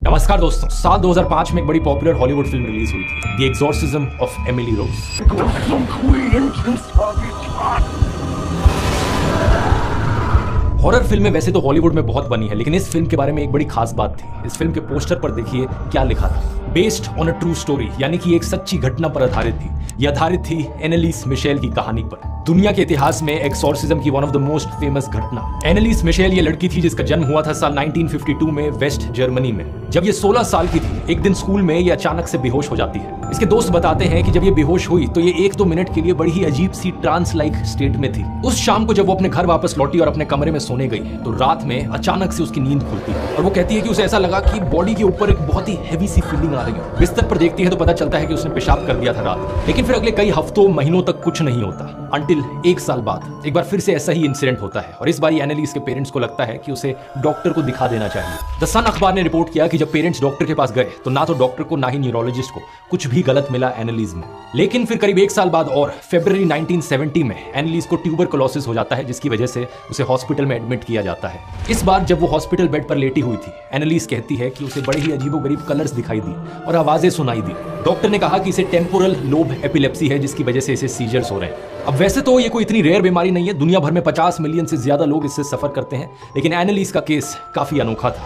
नमस्कार दोस्तों, साल 2005 में एक बड़ी पॉपुलर हॉलीवुड फिल्म रिलीज हुई थी, the exorcism of Emily Rose. Horror फिल्में वैसे तो हॉलीवुड में बहुत बनी है, लेकिन इस फिल्म के बारे में एक बड़ी खास बात थी। इस फिल्म के पोस्टर पर देखिए क्या लिखा था, based on a true story, यानी कि एक सच्ची घटना पर आधारित थी। यह आधारित थी एनालिस मिशेल की कहानी पर। दुनिया के इतिहास में एक्सॉर्सिज्म की one of the most famous घटना। एनालिस मिशेल ये लड़की थी जिसका जन्म हुआ था साल 1952 में वेस्ट जर्मनी में। जब ये 16 साल की थी, एक दिन स्कूल में ये अचानक से बेहोश हो जाती है। इसके दोस्त बताते हैं कि जब ये बेहोश हुई तो ये 1-2 मिनट के लिए बड़ी ही अजीब सी ट्रांस लाइक स्टेट में थी। उस शाम को जब वो अपने घर वापस लौटी और अपने कमरे में सोने गई तो रात में अचानक से उसकी नींद खुलती है और वो कहती है कि उसे ऐसा लगा कि बॉडी के ऊपर एक बहुत ही हैवी सी फीलिंग आ रही है। बिस्तर पर देखती है तो पता चलता है कि उसने पेशाब कर दिया था रात। लेकिन फिर अगले कई हफ्तों महीनों तक कुछ नहीं होता, अंटिल 1 साल बाद एक बार फिर से ऐसा ही इंसिडेंट होता है और इस बार एनालिस के पेरेंट्स को लगता है कि उसे डॉक्टर को दिखा देना चाहिए। द सन अखबार ने रिपोर्ट किया कि जब पेरेंट्स डॉक्टर के पास गए तो ना तो डॉक्टर को ना ही न्यूरोलॉजिस्ट को कुछ भी गलत मिला एनालिस में। लेकिन फिर करीब 1 साल बाद और फरवरी 1970 में एनालिस को ट्यूबरकुलोसिस हो जाता है, जिसकी वजह से उसे हॉस्पिटल में एडमिट किया जाता है। इस बार जब वो हॉस्पिटल बेड पर लेटी हुई थी, एनालिस कहती है कि उसे बड़े ही अजीबोगरीब कलर्स दिखाई दी और आवाजें सुनाई दी। डॉक्टर ने कहा कि इसे टेम्पोरल लोब एपिलेप्सी है, जिसकी वजह से इसे सीजर्स हो रहे हैं। अब वैसे तो ये कोई इतनी रेयर बीमारी नहीं है, दुनिया भर में 50 मिलियन से ज्यादा लोग इससे सफर करते हैं, लेकिन एनालिस का केस काफी अनोखा था।